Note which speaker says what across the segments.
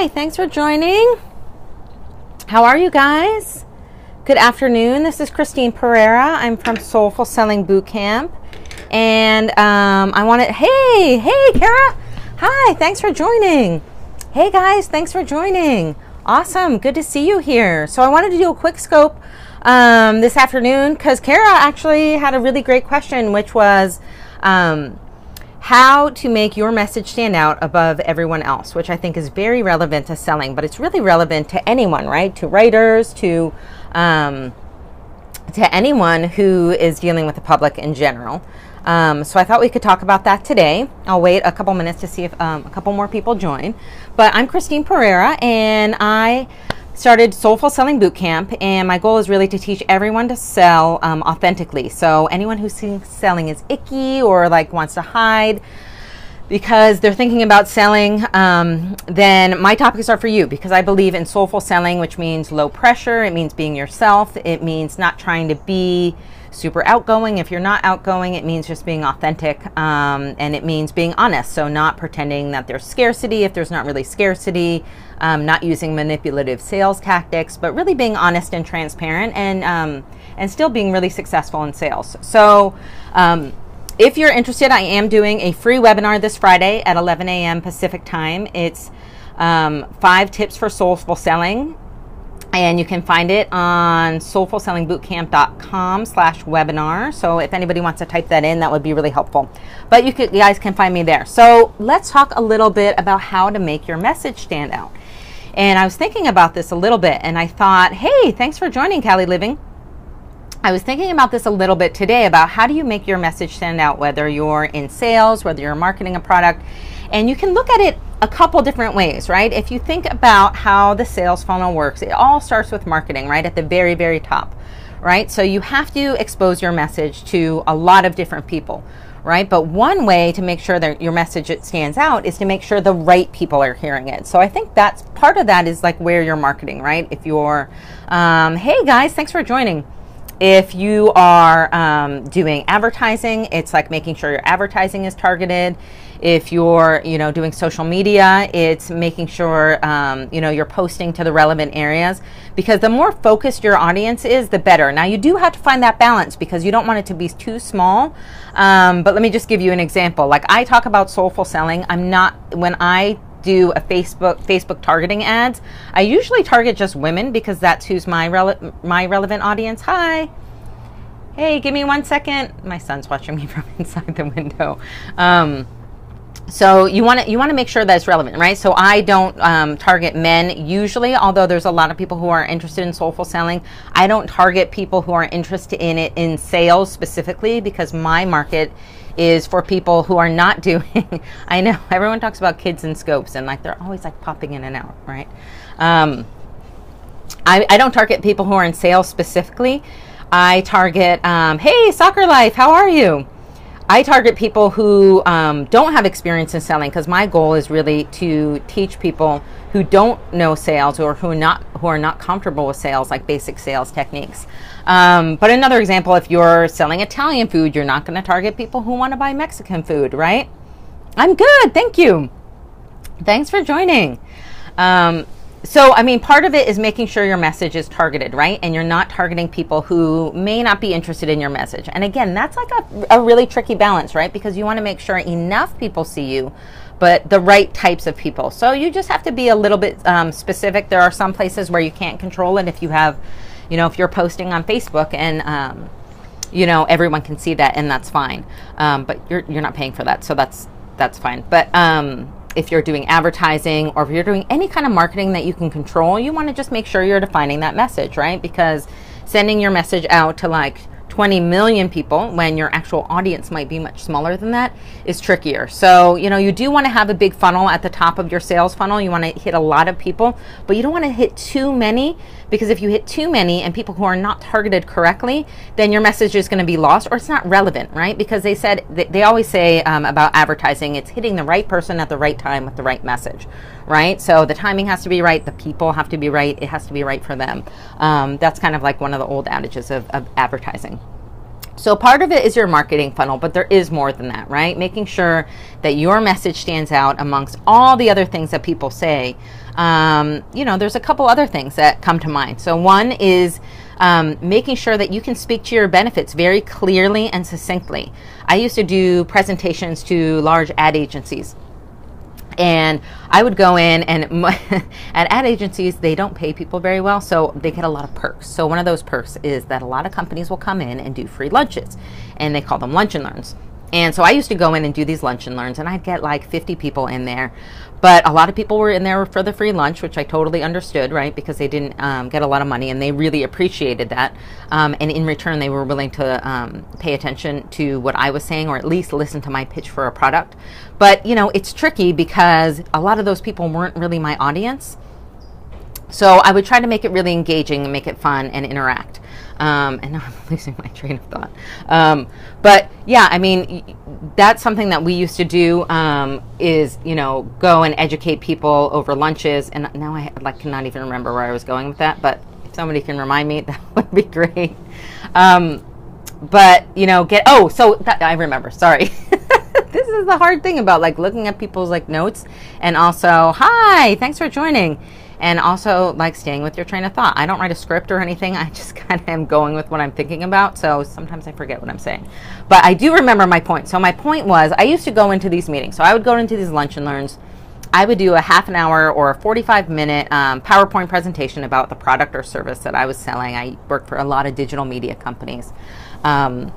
Speaker 1: Hi, thanks for joining. How are you guys? Good afternoon. This is Christine Pereira. I'm from Soulful Selling Bootcamp. And I wanted, hey, Kara. Hi, thanks for joining. Hey guys, thanks for joining. Awesome, good to see you here. So I wanted to do a quick scope this afternoon because Kara actually had a really great question, which was how to make your message stand out above everyone else, which I think is very relevant to selling, but it's really relevant to anyone, right? To writers, to anyone who is dealing with the public in general. So I thought we could talk about that today. I'll wait a couple minutes to see if a couple more people join. But I'm Christine Pereira, and I started Soulful Selling Bootcamp, and my goal is really to teach everyone to sell authentically. So anyone who thinks selling is icky or like wants to hide because they're thinking about selling, then my topics are for you, because I believe in soulful selling, which means low pressure. It means being yourself. It means not trying to be super outgoing. If you're not outgoing, it means just being authentic, and it means being honest. So not pretending that there's scarcity if there's not really scarcity, not using manipulative sales tactics, but really being honest and transparent, and still being really successful in sales. So if you're interested, I am doing a free webinar this Friday at 11 a.m. Pacific time. It's 5 tips for soulful selling. And you can find it on soulfulsellingbootcamp.com/webinar. So if anybody wants to type that in, that would be really helpful. But you guys can find me there. So let's talk a little bit about how to make your message stand out. And I was thinking about this a little bit, and I thought, hey, thanks for joining, Cali Living. I was thinking about this a little bit today about how do you make your message stand out, whether you're in sales, whether you're marketing a product. And you can look at it a couple different ways, right? If you think about how the sales funnel works, it all starts with marketing, right? At the very, very top, right? So you have to expose your message to a lot of different people, right? But one way to make sure that your message stands out is to make sure the right people are hearing it. So I think that's part of that is like where you're marketing, right? If you're, hey guys, thanks for joining. If you are doing advertising, it's like making sure your advertising is targeted. If you're, doing social media, it's making sure, you're posting to the relevant areas, because the more focused your audience is, the better. Now, you do have to find that balance because you don't want it to be too small. But let me just give you an example. Like I talk about soulful selling. When I do a Facebook targeting ads, I usually target just women because that's who's my relevant audience. Hi. Hey, give me 1 second. My son's watching me from inside the window. So you want to make sure that it's relevant, right? So I don't target men usually, although there's a lot of people who are interested in soulful selling. I don't target people who are interested in it in sales specifically, because my market is for people who are not doing, I know everyone talks about kids and scopes and like they're always like popping in and out, right? I don't target people who are in sales specifically. I target, hey, Soccer Life, how are you? I target people who don't have experience in selling, because my goal is really to teach people who don't know sales or who are not comfortable with sales, like basic sales techniques. But another example, if you're selling Italian food, you're not going to target people who want to buy Mexican food, right? I'm good, thank you. Thanks for joining. So, I mean, part of it is making sure your message is targeted, right? And you're not targeting people who may not be interested in your message. And again, that's like a really tricky balance, right? Because you want to make sure enough people see you, but the right types of people. So you just have to be a little bit specific. There are some places where you can't control it. If you have, if you're posting on Facebook and, everyone can see that, and that's fine. But you're not paying for that. So that's fine. But, if you're doing advertising or if you're doing any kind of marketing that you can control, you want to just make sure you're defining that message, right? Because sending your message out to like 20 million people when your actual audience might be much smaller than that is trickier. So, you do want to have a big funnel at the top of your sales funnel. You want to hit a lot of people, but you don't want to hit too many, because if you hit too many and people who are not targeted correctly, then your message is going to be lost or it's not relevant, right? Because they always say about advertising, it's hitting the right person at the right time with the right message, right? So the timing has to be right. The people have to be right. It has to be right for them. That's kind of like one of the old adages of advertising. So part of it is your marketing funnel, but there is more than that, right? Making sure that your message stands out amongst all the other things that people say. You know, there's a couple other things that come to mind. So one is making sure that you can speak to your benefits very clearly and succinctly. I used to do presentations to large ad agencies. And I would go in, and at ad agencies, they don't pay people very well, so they get a lot of perks. So one of those perks is that a lot of companies will come in and do free lunches, and they call them lunch and learns. And so I used to go in and do these lunch and learns, and I'd get like 50 people in there. But a lot of people were in there for the free lunch, which I totally understood, right? Because they didn't get a lot of money, and they really appreciated that. And in return, they were willing to pay attention to what I was saying, or at least listen to my pitch for a product. But, you know, it's tricky because a lot of those people weren't really my audience. So I would try to make it really engaging and make it fun and interact. And now I'm losing my train of thought. But yeah, I mean, that's something that we used to do, is, you know, go and educate people over lunches. And now I cannot even remember where I was going with that, but if somebody can remind me, that would be great. But, you know, I remember, sorry. This is the hard thing about like looking at people's like notes, and also, hi, thanks for joining. And also, like, staying with your train of thought. I don't write a script or anything. I just kind of am going with what I'm thinking about. So sometimes I forget what I'm saying. But I do remember my point. So my point was, I used to go into these meetings. So I would go into these lunch and learns. I would do a half an hour or a 45-minute PowerPoint presentation about the product or service that I was selling. I worked for a lot of digital media companies. And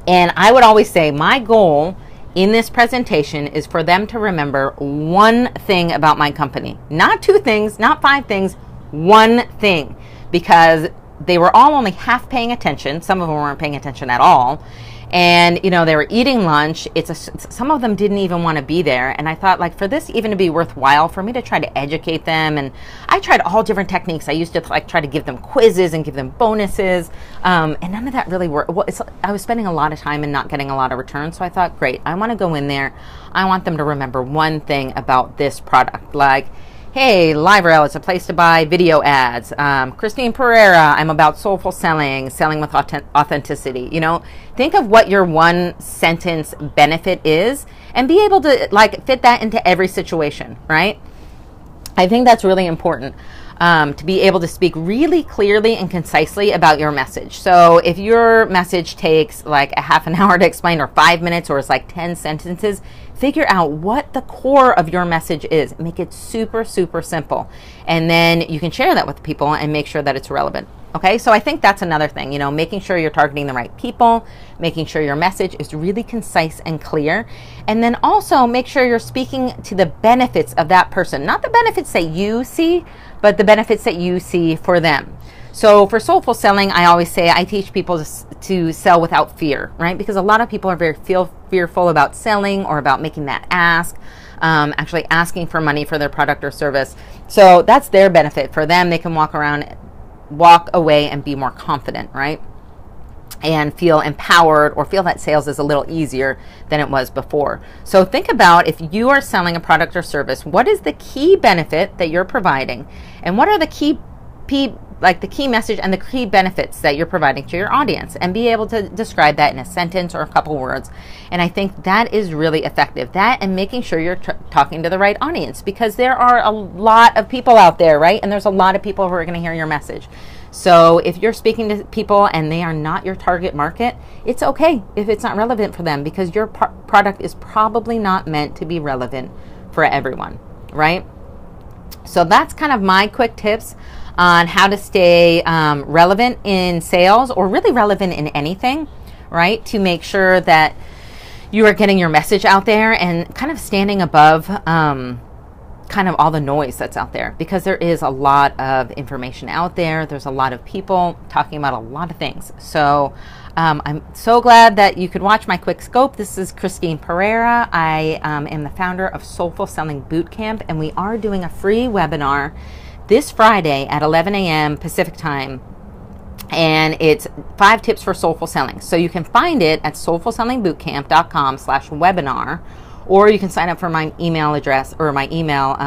Speaker 1: I would always say, my goal in this presentation is for them to remember one thing about my company. Not two things, not five things, one thing. Because they were all only half paying attention. Some of them weren't paying attention at all. And, you know, they were eating lunch. Some of them didn't even want to be there. And I thought, like, for this even to be worthwhile, for me to try to educate them, and I tried all different techniques. I used to like try to give them quizzes and give them bonuses, and none of that really worked. Well, I was spending a lot of time and not getting a lot of return. So I thought, great, I want to go in there. I want them to remember one thing about this product, like, hey, LiveRail is a place to buy video ads. Christine Pereira, I'm about soulful selling with authenticity. You know, think of what your one sentence benefit is and be able to like fit that into every situation, right? I think that's really important. To be able to speak really clearly and concisely about your message. So if your message takes like a half an hour to explain, or 5 minutes, or it's like 10 sentences, figure out what the core of your message is. Make it super, super simple. And then you can share that with people and make sure that it's relevant. Okay, so I think that's another thing, you know, making sure you're targeting the right people, making sure your message is really concise and clear, and then also make sure you're speaking to the benefits of that person, not the benefits that you see, but the benefits that you see for them. So for soulful selling, I always say I teach people to sell without fear, right? Because a lot of people are very fearful about selling or about making that ask, actually asking for money for their product or service. So that's their benefit. For them, they can walk away and be more confident, right? And feel empowered, or feel that sales is a little easier than it was before. So think about, if you are selling a product or service, what is the key benefit that you're providing? And what are the key message and the key benefits that you're providing to your audience, and be able to describe that in a sentence or a couple words. And I think that is really effective. That, and making sure you're talking to the right audience, because there are a lot of people out there, right? And there's a lot of people who are going to hear your message. So if you're speaking to people and they are not your target market, it's okay if it's not relevant for them, because your product is probably not meant to be relevant for everyone, right? So that's kind of my quick tips on how to stay relevant in sales, or really relevant in anything, right? To make sure that you are getting your message out there and kind of standing above kind of all the noise that's out there, because there is a lot of information out there. There's a lot of people talking about a lot of things. So I'm so glad that you could watch my quick scope. This is Christine Pereira. I am the founder of Soulful Selling Bootcamp, and we are doing a free webinar this Friday at 11 a.m. Pacific time, and it's 5 tips for soulful selling. So you can find it at soulfulsellingbootcamp.com/webinar, or you can sign up for my email address, or my email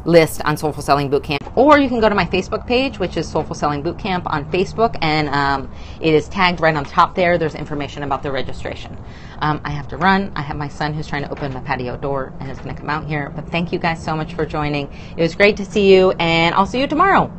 Speaker 1: list on Soulful Selling Bootcamp. Or you can go to my Facebook page, which is Soulful Selling Bootcamp on Facebook, and it is tagged right on top there. There's information about the registration. I have to run. I have my son who's trying to open my patio door and is going to come out here. But thank you guys so much for joining. It was great to see you, and I'll see you tomorrow.